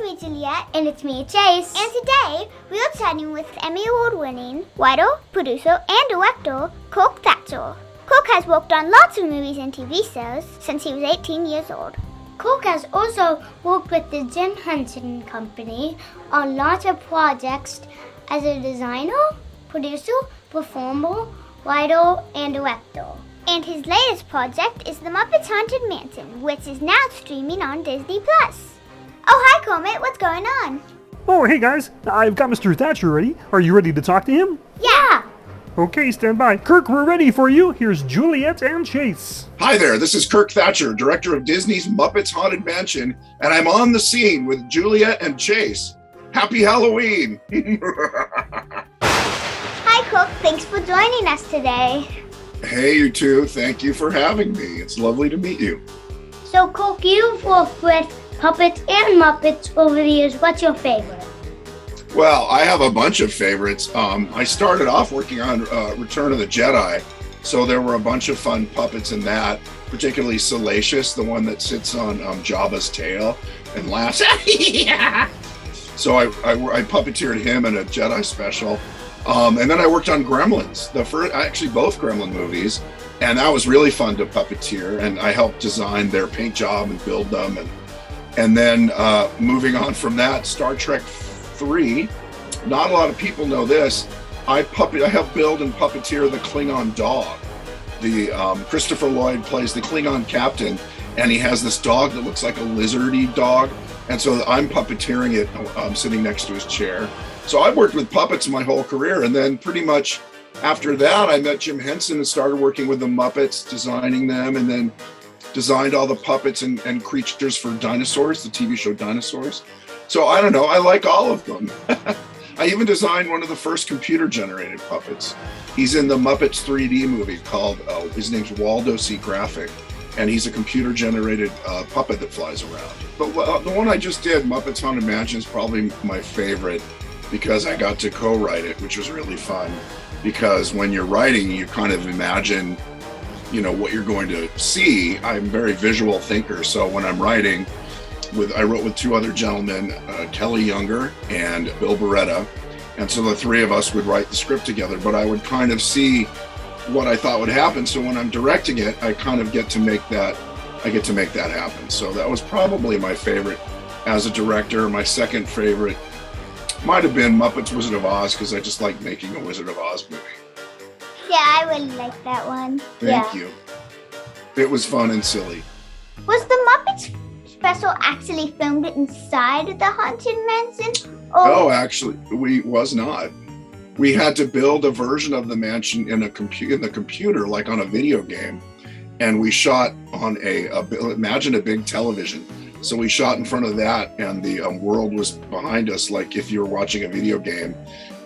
me, Juliet. And it's me, Chase. And today, we are chatting with Emmy Award-winning writer, producer, and director, Kirk Thatcher. Kirk has worked on lots of movies and TV shows since he was 18 years old. Kirk has also worked with the Jim Henson Company on lots of projects as a designer, producer, performer, writer, and director. And his latest project is the Muppets Haunted Mansion, which is now streaming on Disney+. Oh, hi, Kermit. What's going on? Oh, hey, guys. I've got Mr. Thatcher ready. Are you ready to talk to him? Yeah. Okay, stand by. Kirk, we're ready for you. Here's Juliet and Chase. Hi there, this is Kirk Thatcher, director of Disney's Muppets Haunted Mansion, and I'm on the scene with Juliet and Chase. Happy Halloween! Hi, Kirk. Thanks for joining us today. Hey, you two. Thank you for having me. It's lovely to meet you. So, Kirk, you've worked with puppets and Muppets over the years. What's your favorite? Well, I have a bunch of favorites. I started off working on Return of the Jedi, so there were a bunch of fun puppets in that, particularly Salacious, the one that sits on Jabba's tail and laughs. So I puppeteered him in a Jedi special. And then I worked on Gremlins, actually both Gremlin movies, and that was really fun to puppeteer, and I helped design their paint job and build them. And then moving on from that, Star Trek 3, not a lot of people know this, I helped build and puppeteer the Klingon dog. Christopher Lloyd plays the Klingon captain, and he has this dog that looks like a lizardy dog, and so I'm puppeteering it sitting next to his chair. So I've worked with puppets my whole career, and then pretty much after that, I met Jim Henson and started working with the Muppets, designing them, and then designed all the puppets and creatures for Dinosaurs, the TV show Dinosaurs. So I don't know, I like all of them. I even designed one of the first computer-generated puppets. He's in the Muppets 3D movie called, his name's Waldo C. Graphic, and he's a computer-generated puppet that flies around. But the one I just did, Muppets Haunted Mansion, is probably my favorite, because I got to co-write it, which was really fun. Because when you're writing, you kind of imagine, what you're going to see. I'm a very visual thinker, so when I'm writing, I wrote with two other gentlemen, Kelly Younger and Bill Beretta, and so the three of us would write the script together. But I would kind of see what I thought would happen. So when I'm directing it, I kind of get to make that happen. So that was probably my favorite as a director. My second favorite might have been Muppets Wizard of Oz, because I just like making a Wizard of Oz movie. Yeah, I really like that one. Thank you. It was fun and silly. Was the Muppets special actually filmed inside the Haunted Mansion? No, actually, we was not. We had to build a version of the mansion in the computer, like on a video game, and we shot on imagine a big television. So we shot in front of that, and the world was behind us, like if you were watching a video game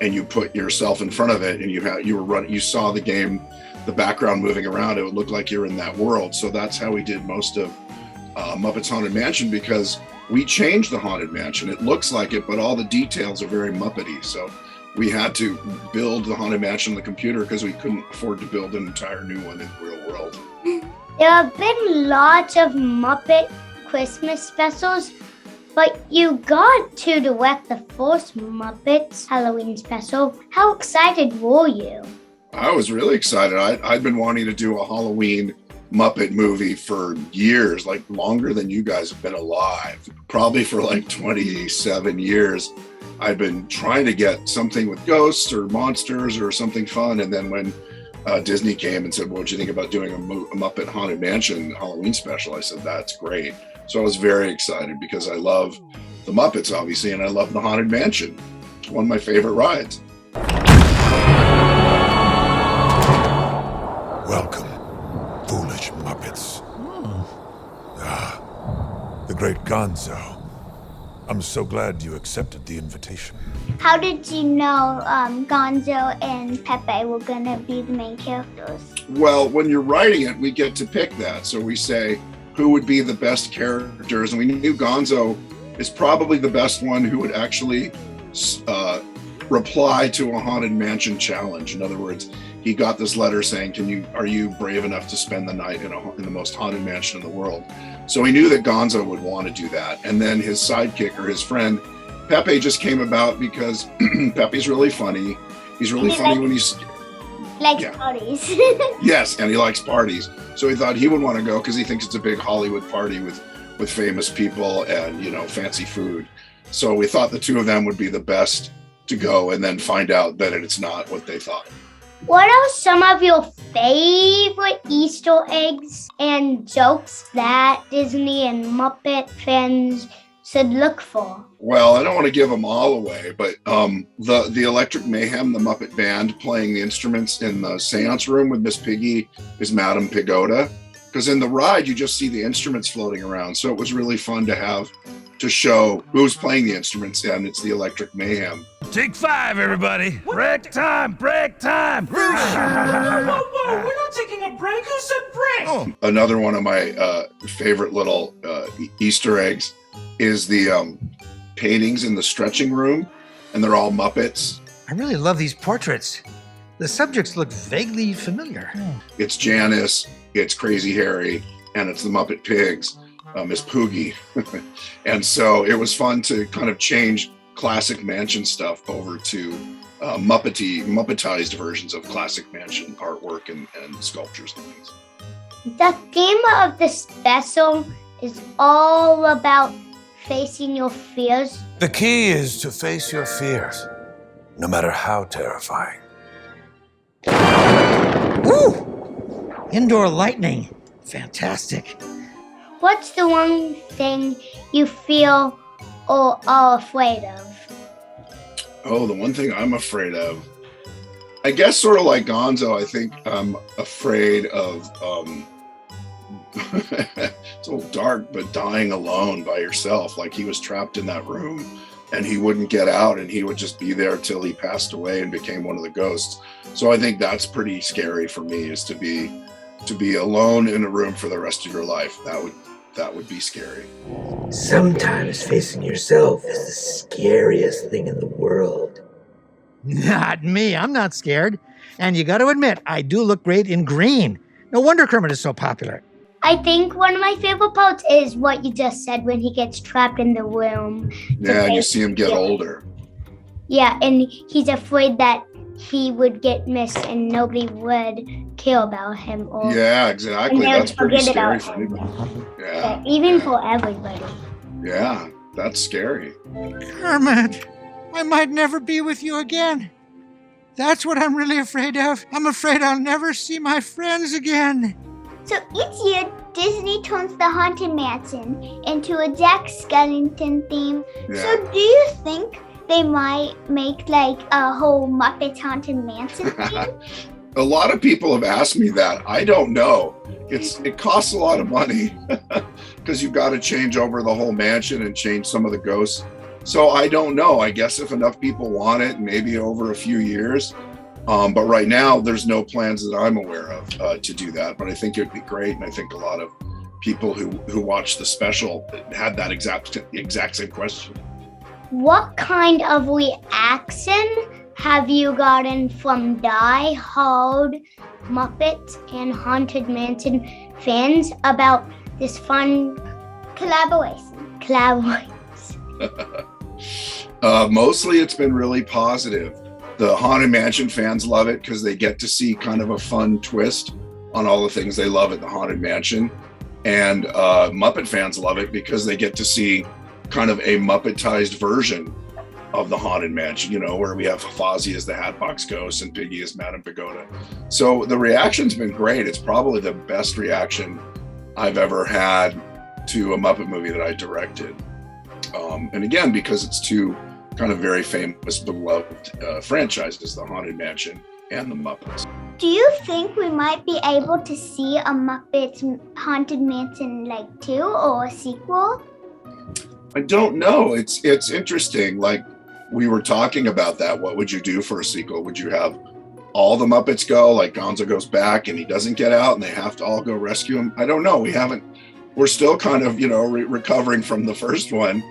and you put yourself in front of it and you saw the game, the background moving around, it would look like you're in that world. So that's how we did most of Muppets Haunted Mansion, because we changed the Haunted Mansion. It looks like it, but all the details are very Muppety. So we had to build the Haunted Mansion on the computer because we couldn't afford to build an entire new one in the real world. There have been lots of Muppet Christmas specials, but you got to direct the first Muppets Halloween special. How excited were you? I was really excited. I'd been wanting to do a Halloween Muppet movie for years, like longer than you guys have been alive. Probably for like 27 years. I'd been trying to get something with ghosts or monsters or something fun, and then when Disney came and said, "What do you think about doing a Muppet Haunted Mansion Halloween special?" I said, "That's great." So I was very excited because I love the Muppets, obviously, and I love the Haunted Mansion. It's one of my favorite rides. Welcome, foolish Muppets. The great Gonzo. I'm so glad you accepted the invitation. How did you know Gonzo and Pepe were going to be the main characters? Well, when you're writing it, we get to pick that. So we say, who would be the best characters? And we knew Gonzo is probably the best one who would actually reply to a Haunted Mansion challenge. In other words, he got this letter saying, are you brave enough to spend the night in the most haunted mansion in the world? So he knew that Gonzo would want to do that. And then his sidekick, or his friend, Pepe, just came about because Pepe's really funny. He's really funny when he's... Likes parties. Yes, and he likes parties. So he thought he would want to go because he thinks it's a big Hollywood party with famous people and, fancy food. So we thought the two of them would be the best to go, and then find out that it's not what they thought. What are some of your favorite Easter eggs and jokes that Disney and Muppet fans should look for? Well, I don't want to give them all away, but the Electric Mayhem, the Muppet Band playing the instruments in the seance room with Miss Piggy is Madame Pagoda. Because in the ride, you just see the instruments floating around. So it was really fun to show who's playing the instruments, and it's the Electric Mayhem. Take 5, everybody. Break time, break time. Whoa, we're not taking a break. Who said break? Oh. Another one of my favorite little Easter eggs is the paintings in the stretching room, and they're all Muppets. I really love these portraits. The subjects look vaguely familiar. It's Janice, it's Crazy Harry, and it's the Muppet Pigs, Miss Poogie. And so it was fun to kind of change classic mansion stuff over to Muppetized versions of classic mansion artwork and sculptures and things. The theme of the special is all about facing your fears. The key is to face your fears, no matter how terrifying. Woo! Indoor lightning. Fantastic. What's the one thing you feel or are afraid of? Oh, the one thing I'm afraid of, I guess sort of like Gonzo, I think I'm afraid of, it's a little dark, but dying alone by yourself. Like he was trapped in that room and he wouldn't get out, and he would just be there till he passed away and became one of the ghosts. So I think that's pretty scary for me, is to be alone in a room for the rest of your life. That would be scary. Sometimes facing yourself is the scariest thing in the world. Not me. I'm not scared. And you got to admit, I do look great in green. No wonder Kermit is so popular. I think one of my favorite parts is what you just said when he gets trapped in the room. Yeah, and you see him get older. Yeah, and he's afraid that he would get missed and nobody would care about him. Yeah, exactly. That's pretty scary for me. Even for everybody. Yeah, that's scary. Kermit, I might never be with you again. That's what I'm really afraid of. I'm afraid I'll never see my friends again. So each year, Disney turns the Haunted Mansion into a Jack Skellington theme. Yeah. So do you think they might make like a whole Muppets Haunted Mansion theme? A lot of people have asked me that. I don't know. It costs a lot of money because you've got to change over the whole mansion and change some of the ghosts. So I don't know. I guess if enough people want it, maybe over a few years. But right now, there's no plans that I'm aware of to do that. But I think it'd be great, and I think a lot of people who watched the special had that exact same question. What kind of reaction have you gotten from die-hard Muppets and Haunted Mansion fans about this fun collaboration? Mostly it's been really positive. The Haunted Mansion fans love it because they get to see kind of a fun twist on all the things they love at the Haunted Mansion. And Muppet fans love it because they get to see kind of a Muppetized version of the Haunted Mansion, where we have Fozzie as the Hatbox Ghost and Piggy as Madame Pagoda. So the reaction's been great. It's probably the best reaction I've ever had to a Muppet movie that I directed. And again, because it's two kind of very famous, beloved franchises, the Haunted Mansion and the Muppets. Do you think we might be able to see a Muppets Haunted Mansion 2 or a sequel? I don't know. It's interesting. Like we were talking about that. What would you do for a sequel? Would you have all the Muppets go, like Gonzo goes back and he doesn't get out and they have to all go rescue him? I don't know. We're still kind of, recovering from the first one.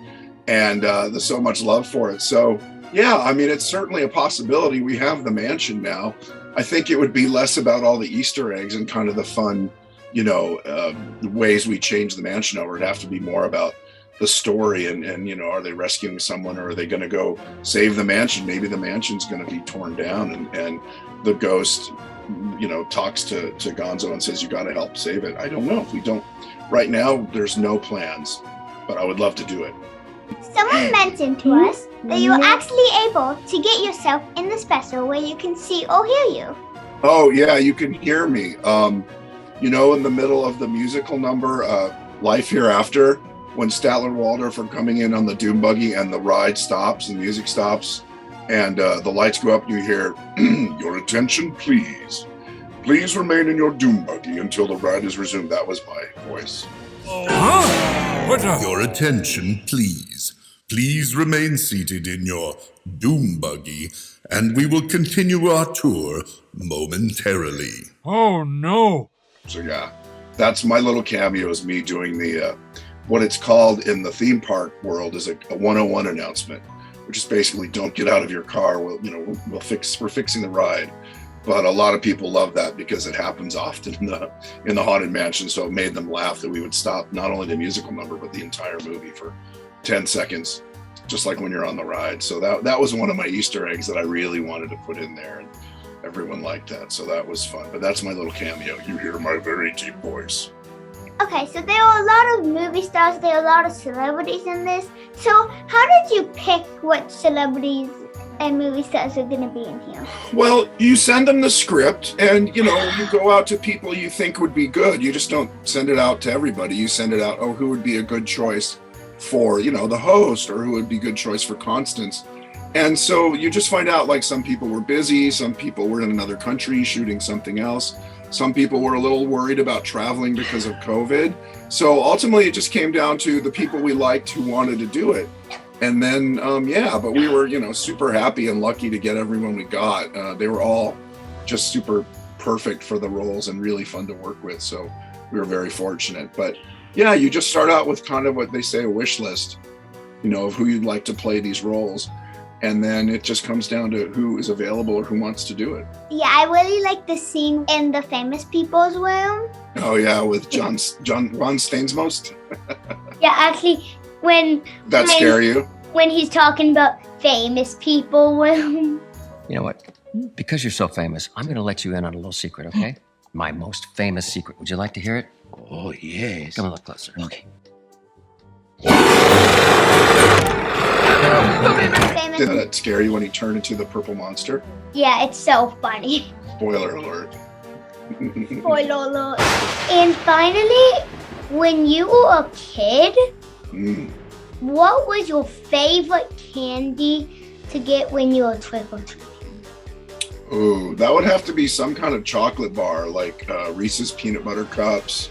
And there's so much love for it. So, yeah, I mean, it's certainly a possibility. We have the mansion now. I think it would be less about all the Easter eggs and kind of the fun, the ways we change the mansion over. It'd have to be more about the story and are they rescuing someone, or are they going to go save the mansion? Maybe the mansion's going to be torn down and the ghost, talks to Gonzo and says, you got to help save it. I don't know. If we don't, right now, there's no plans, but I would love to do it. Someone mentioned to us that you were actually able to get yourself in the special where you can see or hear you. Oh, yeah, you can hear me. In the middle of the musical number, Life Hereafter, when Statler Waldorf are coming in on the Doom Buggy and the ride stops, the music stops, and the lights go up, and you hear, your attention, please. Please remain in your Doom Buggy until the ride is resumed. That was my voice. Your attention, please. Please remain seated in your Doom Buggy, and we will continue our tour momentarily. Oh, no. So yeah, that's my little cameo, is me doing the, what it's called in the theme park world is a 101 announcement, which is basically don't get out of your car. We're fixing the ride. But a lot of people love that because it happens often in the Haunted Mansion. So it made them laugh that we would stop not only the musical number, but the entire movie for 10 seconds, just like when you're on the ride. So that was one of my Easter eggs that I really wanted to put in there. And everyone liked that. So that was fun. But that's my little cameo. You hear my very deep voice. Okay, so there are a lot of movie stars, there are a lot of celebrities in this. So how did you pick what celebrities and movie stars are going to be in here? Well, you send them the script and, you go out to people you think would be good. You just don't send it out to everybody. You send it out, who would be a good choice for, the host, or who would be a good choice for Constance. And so you just find out, like, some people were busy, some people were in another country shooting something else. Some people were a little worried about traveling because of COVID. So ultimately it just came down to the people we liked who wanted to do it. And then, but we were, super happy and lucky to get everyone we got. They were all just super perfect for the roles and really fun to work with. So we were very fortunate. But yeah, you just start out with kind of what they say, a wish list, of who you'd like to play these roles. And then it just comes down to who is available or who wants to do it. Yeah, I really like the scene in the famous people's room. Oh yeah, with Ron Stainsmost. Yeah, actually, when scare you? When he's talking about famous people room. You know what? Because you're so famous, I'm going to let you in on a little secret, okay? My most famous secret. Would you like to hear it? Oh, yes. Come a little closer. Okay. Did that scare you when he turned into the purple monster? Yeah, it's so funny. Spoiler alert. Spoiler alert. And finally, when you were a kid, what was your favorite candy to get when you were trick-or-treating? Ooh, that would have to be some kind of chocolate bar, like Reese's Peanut Butter Cups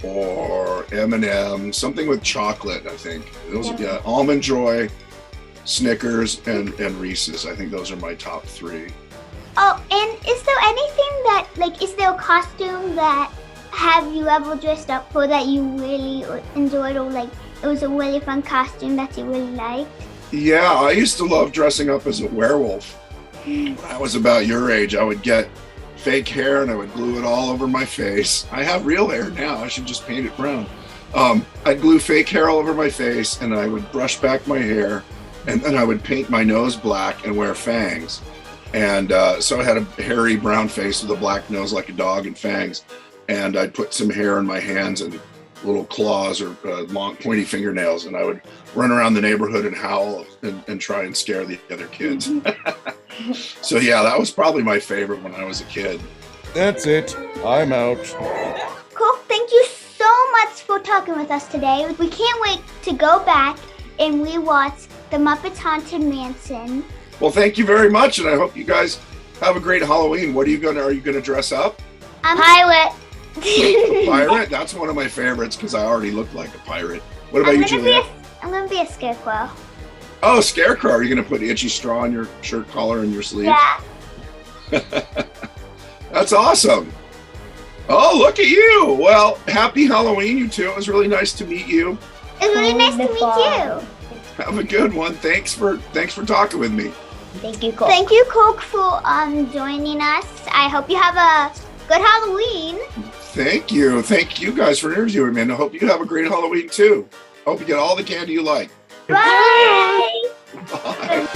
or M&M, something with chocolate, I think. Those, yeah, Almond Joy, Snickers, and Reese's. I think those are my top three. Oh, and is there anything is there a costume that have you ever dressed up for that you really enjoyed, or it was a really fun costume that you really liked? Yeah, I used to love dressing up as a werewolf. When I was about your age, I would get fake hair and I would glue it all over my face. I have real hair now. I should just paint it brown. I'd glue fake hair all over my face and I would brush back my hair, and then I would paint my nose black and wear fangs. And so I had a hairy brown face with a black nose like a dog and fangs. And I'd put some hair in my hands and little claws or long pointy fingernails, and I would run around the neighborhood and howl and try and scare the other kids. So yeah, that was probably my favorite when I was a kid. That's it. I'm out. Cool. Thank you so much for talking with us today. We can't wait to go back and rewatch the Muppets Haunted Mansion. Well, thank you very much, and I hope you guys have a great Halloween. Are you gonna dress up? Pirate. A pirate? That's one of my favorites because I already look like a pirate. What about you, Juliet? I'm gonna be a scarecrow. Oh, scarecrow. Are you gonna put itchy straw on your shirt collar and your sleeve? Yeah. That's awesome. Oh, look at you. Well, happy Halloween, you two. It was really nice to meet you. It's really nice to meet you. Have a good one. Thanks for talking with me. Thank you, Coke. Thank you, Coke, for joining us. I hope you have a good Halloween. Thank you. Thank you guys for interviewing me, and I hope you have a great Halloween too. Hope you get all the candy you like. Bye! Bye.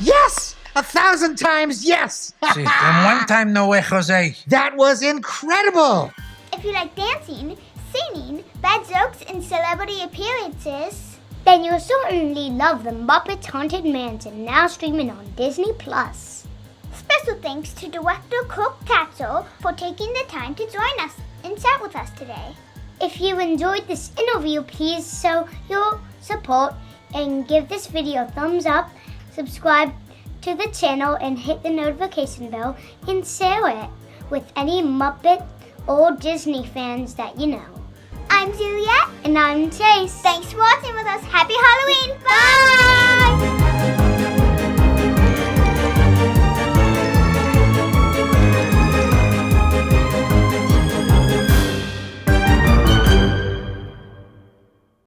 Yes! 1,000 times yes! Sí, and one time no way, Jose. That was incredible! If you like dancing, singing, bad jokes, and celebrity appearances, then you'll certainly love the Muppets Haunted Mansion, now streaming on Disney+. Special thanks to director Kirk Thatcher for taking the time to join us and chat with us today. If you enjoyed this interview, please show your support and give this video a thumbs up, subscribe to the channel and hit the notification bell and share it with any Muppet or Disney fans that you know. I'm Juliet. And I'm Chase. Thanks for